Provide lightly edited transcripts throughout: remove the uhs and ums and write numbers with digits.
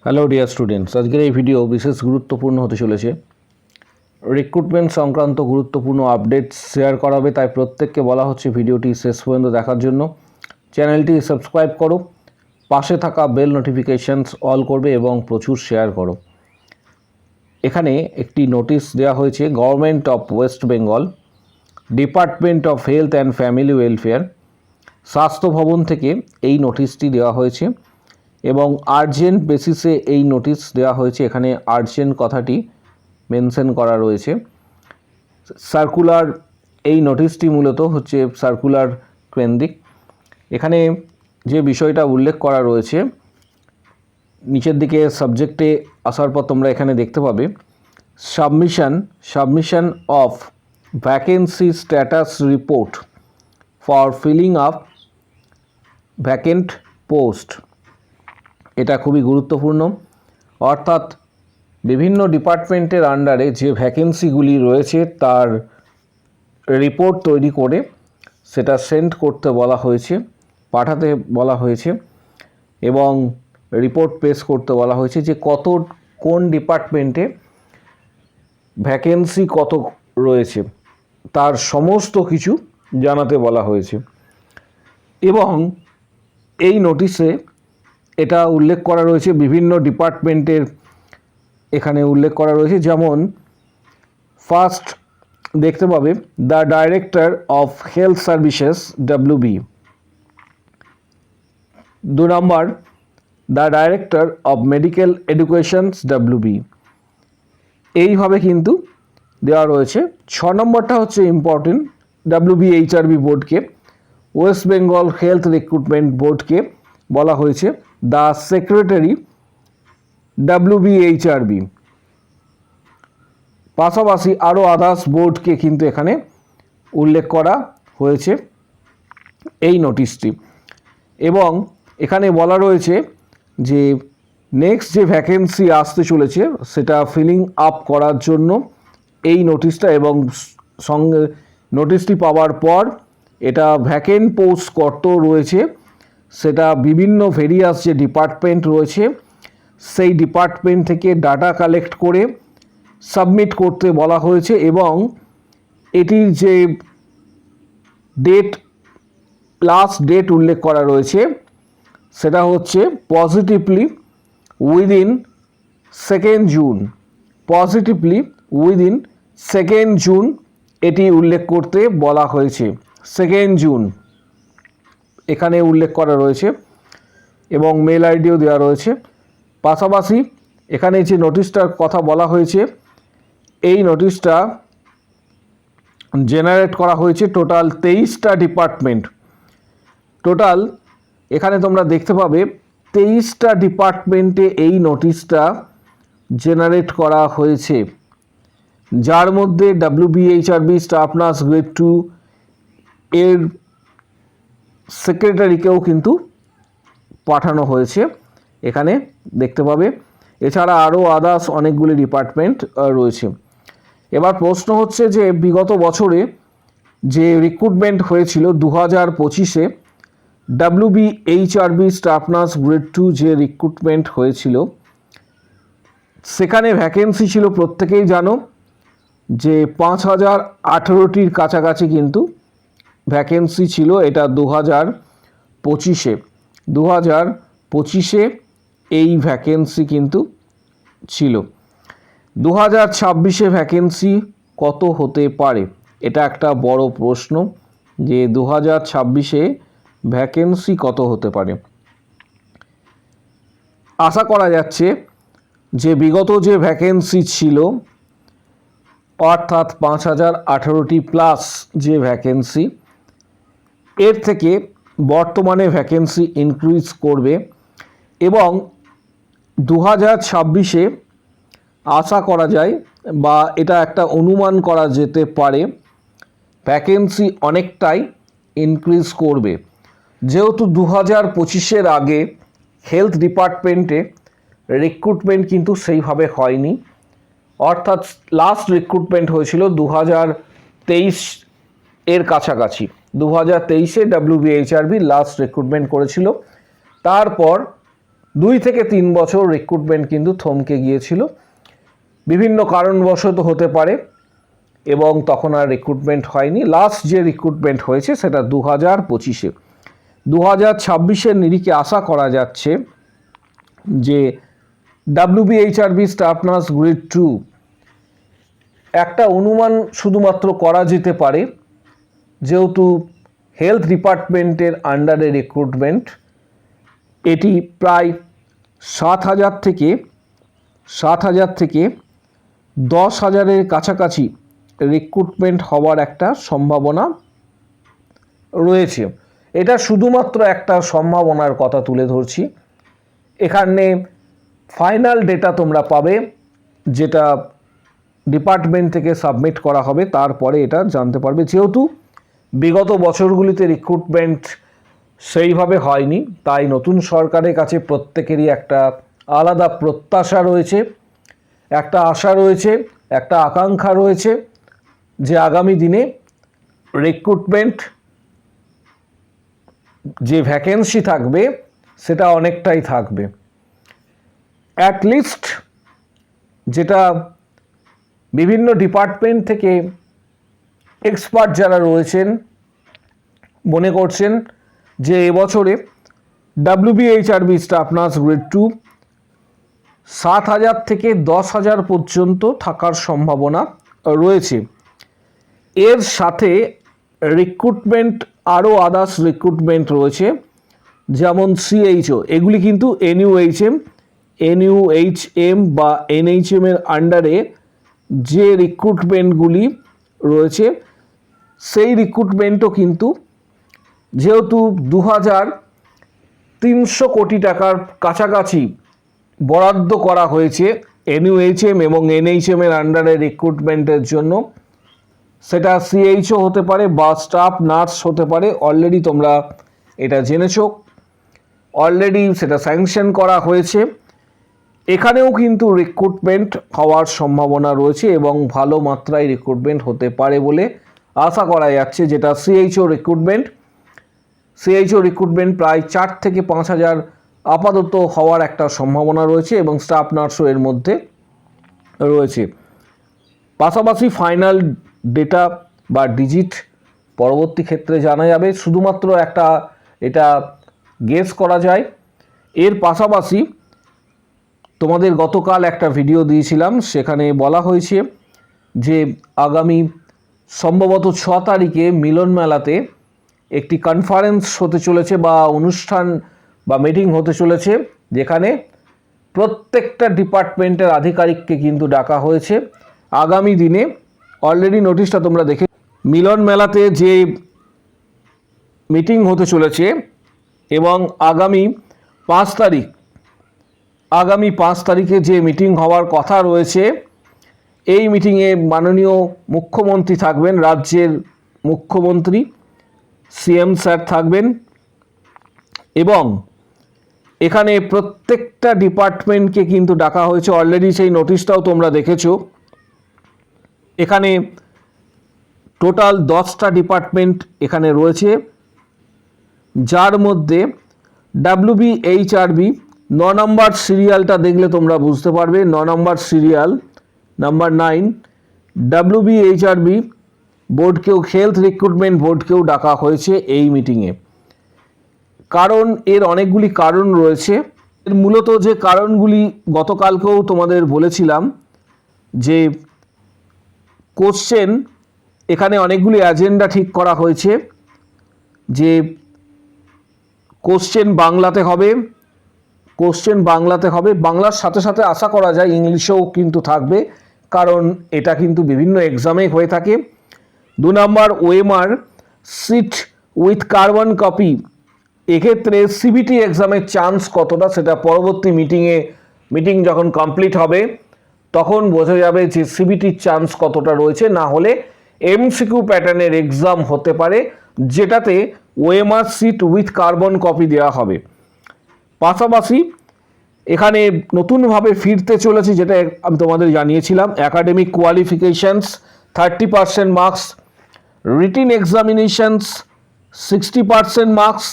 Hello dear students, আজকের এই video বিশেষ গুরুত্বপূর্ণ হতে চলেছে। রিক্রুটমেন্ট সংক্রান্ত গুরুত্বপূর্ণ আপডেটস শেয়ার করা হবে, তাই প্রত্যেককে বলা হচ্ছে ভিডিওটি শেষ পর্যন্ত দেখার জন্য। চ্যানেলটি সাবস্ক্রাইব করো, পাশে থাকা বেল নোটিফিকেশানস অল করবে এবং প্রচুর শেয়ার করো। এখানে একটি নোটিশ দেওয়া হয়েছে government of West Bengal, department of health and family welfare, স্বাস্থ্য ভবন থেকে এই নোটিশটি দেওয়া হয়েছে এবং আর্জেন্ট বেসিসে এই নোটিশ দেওয়া হয়েছে। এখানে আর্জেন্ট কথাটি মেনশন করা রয়েছে। সার্কুলার, এই নোটিশটি মূলত হচ্ছে সার্কুলার কেন্দ্রিক। এখানে যে বিষয়টা উল্লেখ করা রয়েছে নিচের দিকে সাবজেক্টে আসার পর তোমরা এখানে দেখতে পাবে submission of vacancy status report for filling up vacant post. এটা খুবই গুরুত্বপূর্ণ, অর্থাৎ বিভিন্ন ডিপার্টমেন্টের আন্ডারে যে ভ্যাকেন্সিগুলি রয়েছে তার রিপোর্ট তৈরি করে সেটা সেন্ড করতে বলা হয়েছে, পাঠাতে বলা হয়েছে এবং রিপোর্ট পেশ করতে বলা হয়েছে যে কোন ডিপার্টমেন্টে ভ্যাকেন্সি কত রয়েছে তার সমস্ত কিছু জানাতে বলা হয়েছে। এবং এই নোটিশে এটা উল্লেখ করা রয়েছে বিভিন্ন ডিপার্টমেন্টের, এখানে উল্লেখ করা রয়েছে যেমন ফার্স্ট দেখতে পাবে the director of health services WB, 2 number the director of medical educations WB, এইভাবে কিন্তু দেওয়া রয়েছে। 6 নম্বরটা হচ্ছে ইম্পর্টেন্ট, WBHRB বোর্ডকে, ওয়েস্ট বেঙ্গল হেলথ রিক্রুটমেন্ট বোর্ডকে বলা হয়েছে দ্য সেক্রেটারি WBHRB। পাশাপাশি আরও আদার্স বোর্ডকে কিন্তু এখানে উল্লেখ করা হয়েছে এই নোটিশটি। এবং এখানে বলা রয়েছে যে নেক্সট যে ভ্যাকেন্সি আসতে চলেছে সেটা ফিলিং আপ করার জন্য এই নোটিশটা, এবং সঙ্গে নোটিশটি পাওয়ার পর এটা ভ্যাকেন্ট পোস্ট কত রয়েছে সেটা বিভিন্ন ভেরিয়াস যে ডিপার্টমেন্ট রয়েছে সেই ডিপার্টমেন্ট থেকে ডাটা কালেক্ট করে সাবমিট করতে বলা হয়েছে। এবং এটির যে লাস্ট ডেট উল্লেখ করা রয়েছে সেটা হচ্ছে positively within 2nd June, positively within 2nd June এটি উল্লেখ করতে বলা হয়েছে। 2nd জুন এখানে উল্লেখ করা রয়েছে এবং মেল আইডিও দেওয়া রয়েছে। পাশাপাশি এখানে যে নোটিশটার কথা বলা হয়েছে এই নোটিশটা জেনারেট করা হয়েছে টোটাল 23টা ডিপার্টমেন্ট। টোটাল এখানে তোমরা দেখতে পাবে 23টা ডিপার্টমেন্টে এই নোটিশটা জেনারেট করা হয়েছে, যার মধ্যে WBHRB স্টাফ নার্স গ্রেড 2 এর সেক্রেটারিকেও কিন্তু পাঠানো হয়েছে, এখানে দেখতে পাবে। এছাড়া আরও আদার্স অনেকগুলি ডিপার্টমেন্ট রয়েছে। এবার প্রশ্ন হচ্ছে যে বিগত বছরে যে রিক্রুটমেন্ট হয়েছিল 2025-এ WBHRB স্টাফ নার্স গ্রেড 2 যে রিক্রুটমেন্ট হয়েছিল সেখানে ভ্যাকেন্সি ছিল প্রত্যেকেই জানো যে 5018টির কাছাকাছি কিন্তু ভ্যাকেন্সি ছিল। এটা 2025-এ এই ভ্যাকেন্সি কিন্তু ছিল। 2026-এ ভ্যাকেন্সি কত হতে পারে, এটা একটা বড় প্রশ্ন যে 2026-এ ভ্যাকেন্সি কত হতে পারে। আশা করা যাচ্ছে যে বিগত যে ভ্যাকেন্সি ছিল অর্থাৎ 5018টি প্লাস যে ভ্যাকেন্সি, এর থেকে বর্তমানে ভ্যাকেন্সি ইনক্রিজ করবে এবং 2026-এ আশা করা যায় বা এটা একটা অনুমান করা যেতে পারে ভ্যাকেন্সি অনেকটাই ইনক্রিজ করবে। যেহেতু 2025-এর আগে হেলথ ডিপার্টমেন্টে রিক্রুটমেন্ট কিন্তু সেইভাবে হয়নি, অর্থাৎ লাস্ট রিক্রুটমেন্ট হয়েছিল 2023 এর কাছাকাছি। 2023-এ WBHRB লাস্ট রিক্রুটমেন্ট করেছিল, তারপর 2 থেকে 3 বছর রিক্রুটমেন্ট কিন্তু থমকে গিয়েছিল, বিভিন্ন কারণবশত হতে পারে, এবং তখন আর রিক্রুটমেন্ট হয়নি। লাস্ট যে রিক্রুটমেন্ট হয়েছে সেটা 2025-এ। 2026-এর নিরিখে আশা করা যাচ্ছে যে WBHRB স্টাফ নার্স গ্রেড 2 একটা অনুমান শুধুমাত্র করা যেতে পারে, যেহেতু হেলথ ডিপার্টমেন্টের আন্ডারে রিক্রুটমেন্ট, এটি প্রায় 7,000 থেকে 10,000-এর কাছাকাছি রিক্রুটমেন্ট হওয়ার একটা সম্ভাবনা রয়েছে। এটা শুধুমাত্র একটা সম্ভাবনার কথা তুলে ধরছি। এখানে ফাইনাল ডেটা তোমরা পাবে, যেটা ডিপার্টমেন্ট থেকে সাবমিট করা হবে, তারপরে এটা জানতে পারবে। যেহেতু বিগত বছরগুলিতে রিক্রুটমেন্ট সেইভাবে হয়নি, তাই নতুন সরকারের কাছে প্রত্যেকেরই একটা আলাদা প্রত্যাশা রয়েছে, একটা আশা রয়েছে, একটা আকাঙ্ক্ষা রয়েছে যে আগামী দিনে রিক্রুটমেন্ট যে ভ্যাকেন্সি থাকবে সেটা অনেকটাই থাকবে। অ্যাটলিস্ট যেটা বিভিন্ন ডিপার্টমেন্ট থেকে এক্সপার্ট যারা রয়েছেন মনে করছেন যে এবছরে WBHRB স্টাফ নার্স গ্রেড 2 7,000 থেকে 10,000 পর্যন্ত থাকার সম্ভাবনা রয়েছে। এর সাথে রিক্রুটমেন্ট আরও আদার্স রিক্রুটমেন্ট রয়েছে, যেমন CHO, এগুলি কিন্তু NUHM বা NHM এর আন্ডারে যে রিক্রুটমেন্টগুলি রয়েছে সেই রিক্রুটমেন্টও কিন্তু, যেহেতু 2,300 কোটি টাকার কাছাকাছি বরাদ্দ করা হয়েছে NUHM এবং NHM এর আন্ডারে রিক্রুটমেন্টের জন্য, সেটা CHO হতে পারে বা স্টাফ নার্স হতে পারে। অলরেডি তোমরা এটা জেনেছো, অলরেডি সেটা স্যাংশন করা হয়েছে। এখানেও কিন্তু রিক্রুটমেন্ট হওয়ার সম্ভাবনা রয়েছে এবং ভালো মাত্রায় রিক্রুটমেন্ট হতে পারে বলে আশা করা যাচ্ছে। যেটা CHO রিক্রুটমেন্ট প্রায় 4 থেকে 5,000 আপাতত হওয়ার একটা সম্ভাবনা রয়েছে এবং স্টাফ নার্সও এর মধ্যে রয়েছে। পাশাপাশি ফাইনাল ডেটা বা ডিজিট পরবর্তী ক্ষেত্রে জানা যাবে, শুধুমাত্র এটা গেস করা যায়। এর পাশাপাশি তোমাদের গতকাল একটা ভিডিও দিয়েছিলাম, সেখানে বলা হয়েছে যে আগামী সম্ভবত 6 তারিখে মিলন মেলাতে একটি কনফারেন্স হতে চলেছে বা অনুষ্ঠান বা মিটিং হতে চলেছে, যেখানে প্রত্যেকটা ডিপার্টমেন্টের আধিকারিককে কিন্তু ডাকা হয়েছে। আগামী দিনে অলরেডি নোটিশটা তোমরা দেখে, মিলন মেলাতে যে মিটিং হতে চলেছে এবং আগামী 5 তারিখে যে মিটিং হওয়ার কথা রয়েছে, এই মিটিংয়ে মাননীয় মুখ্যমন্ত্রী থাকবেন, রাজ্যের মুখ্যমন্ত্রী CM স্যার থাকবেন এবং এখানে প্রত্যেকটা ডিপার্টমেন্টকে কিন্তু ডাকা হয়েছে। অলরেডি সেই নোটিশটাও তোমরা দেখেছো। এখানে টোটাল 10টা ডিপার্টমেন্ট এখানে রয়েছে, যার মধ্যে WBHRB 9 নম্বর সিরিয়ালটা দেখলে তোমরা বুঝতে পারবে, 9 নম্বর সিরিয়াল নাম্বার 9 WBHRB বোর্ডকেও, হেলথ রিক্রুটমেন্ট বোর্ডকেও ডাকা হয়েছে এই মিটিংয়ে। কারণ এর অনেকগুলি কারণ রয়েছে। এর মূলত যে কারণগুলি গতকালকেও তোমাদের বলেছিলাম যে কোশ্চেন, এখানে অনেকগুলি এজেন্ডা ঠিক করা হয়েছে যে কোশ্চেন বাংলাতে হবে, বাংলার সাথে সাথে আশা করা যায় ইংলিশেও কিন্তু থাকবে, কারণ এটা কিন্তু বিভিন্ন এক্সামে হয়ে থাকে। 2 number OMR sheet with carbon copy, এক্ষেত্রে CBT এক্সামের চান্স কতটা সেটা পরবর্তী মিটিং যখন কমপ্লিট হবে তখন বোঝা যাবে যে CBTর চান্স কতটা রয়েছে। না হলে MCQ প্যাটার্নের এক্সাম হতে পারে, যেটাতে OMR sheet with carbon copy দেওয়া হবে। পাশাপাশি এখানে নতুনভাবে ফিরতে চলেছে, যেটা আমি তোমাদের জানিয়েছিলাম, academic qualifications 30% marks, written examinations 60% marks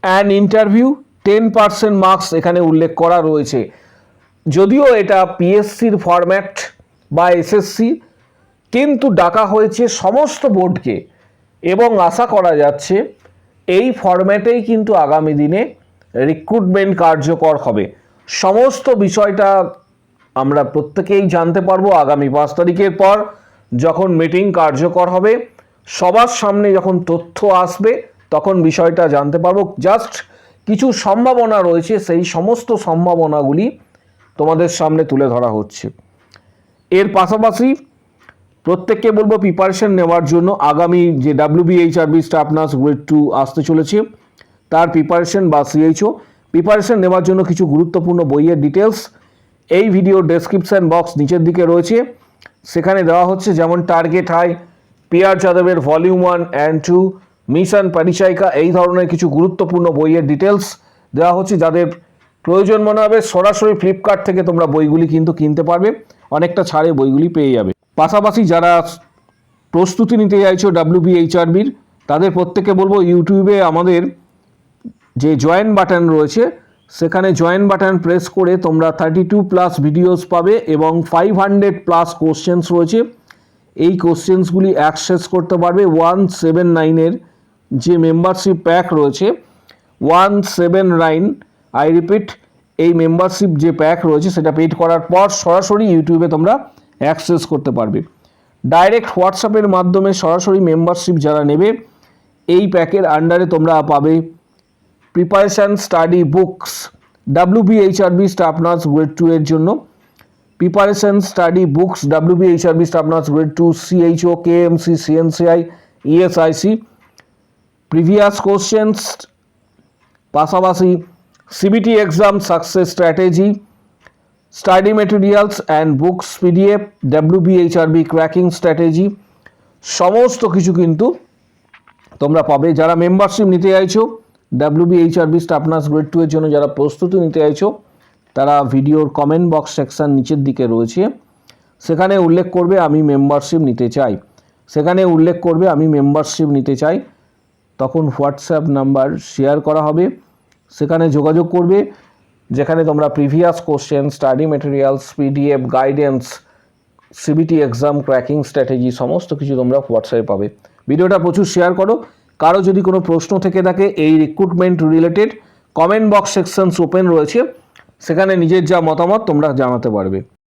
and interview 10% marks এখানে উল্লেখ করা রয়েছে। যদিও এটা পিএসসির ফরম্যাট বা এসএসসি, কিন্তু ডাকা হয়েছে সমস্ত বোর্ডকে এবং আশা করা যাচ্ছে এই ফরম্যাটেই কিন্তু আগামী দিনে রিক্রুটমেন্ট কার্যকর হবে। সমস্ত বিষয়টা আমরা প্রত্যেকেই জানতে পারবো আগামী 5 তারিখের পর যখন মিটিং কার্যকর হবে, সবার সামনে যখন তথ্য আসবে তখন বিষয়টা জানতে পারবো। জাস্ট কিছু সম্ভাবনা রয়েছে, সেই সমস্ত সম্ভাবনাগুলি তোমাদের সামনে তুলে ধরা হচ্ছে। এর পাশাপাশি প্রত্যেককে বলবো প্রিপারেশন নেওয়ার জন্য আগামী যে WBHRB স্টাফ নার্স গ্রেড 2 আসতে চলেছে তার প্রিপারেশন বা সিএইচও প্রিপারেশন নেওয়ার জন্য কিছু গুরুত্বপূর্ণ বইয়ের ডিটেলস এই ভিডিও ডেসক্রিপশন বক্স নিচের দিকে রয়েছে, সেখানে দেওয়া হচ্ছে। যেমন টার্গেট হাই, PR যাদবের ভলিউম 1 অ্যান্ড 2, মিশন পরিচায়িকা, এই ধরনের কিছু গুরুত্বপূর্ণ বইয়ের ডিটেলস দেওয়া হচ্ছে। যাদের প্রয়োজন মনে হবে সরাসরি ফ্লিপকার্ট থেকে তোমরা বইগুলি কিন্তু কিনতে পারবে, অনেকটা ছাড়ে বইগুলি পেয়ে যাবে। পাশাপাশি যারা প্রস্তুতি নিতে চাইছো WBHRBর তাদের প্রত্যেককে বলবো ইউটিউবে আমাদের যে জয়েন বাটন রয়েছে সেখানে জয়েন বাটন প্রেস করে তোমরা 32+ ভিডিওস পাবে এবং 500+ কোশ্চেন্স রয়েছে। এই কোশ্চেন্সগুলি অ্যাক্সেস করতে পারবে 179-এর যে মেম্বারশিপ প্যাক রয়েছে 179, আই রিপিট, এই মেম্বারশিপ যে প্যাক রয়েছে সেটা পেড করার পর সরাসরি ইউটিউবে তোমরা অ্যাক্সেস করতে পারবে। ডাইরেক্ট হোয়াটসঅ্যাপের মাধ্যমে সরাসরি মেম্বারশিপ যারা নেবে এই প্যাকের আন্ডারে তোমরা পাবে preparation study books WBHRB staff nurse grade 2 এর জন্য, preparation study books WBHRB staff nurse grade 2 CHO, KMC, CNCI, ESIC, previous questions, পাশাপাশি CBT exam success strategy, study materials and books PDF, WBHRB cracking strategy, সমস্ত কিছু কিন্তু তোমরা পাবে। যারা membership নিতে চাইছো WBHRB স্টাফ নার্স গ্রেড 2 এর জন্য, যারা প্রস্তুতি নিতে চাইছো তারা ভিডিওর কমেন্ট বক্স সেকশন নিচের দিকে রয়েছে, সেখানে উল্লেখ করবে আমি মেম্বারশিপ নিতে চাই, সেখানে উল্লেখ করবে আমি মেম্বারশিপ নিতে চাই, তখন হোয়াটসঅ্যাপ নাম্বার শেয়ার করা হবে, সেখানে যোগাযোগ করবে, যেখানে তোমরা previous question, study materials, PDF, guidance, CBT exam cracking strategy সমস্ত কিছু তোমরা হোয়াটসঅ্যাপে পাবে। ভিডিওটা প্রচুর শেয়ার করো। কারো যদি কোনো প্রশ্ন থেকে থাকে এই recruitment related, comment box sections open রয়েছে, সেখানে নিজের যা মতামত তোমরা জানাতে পারবে।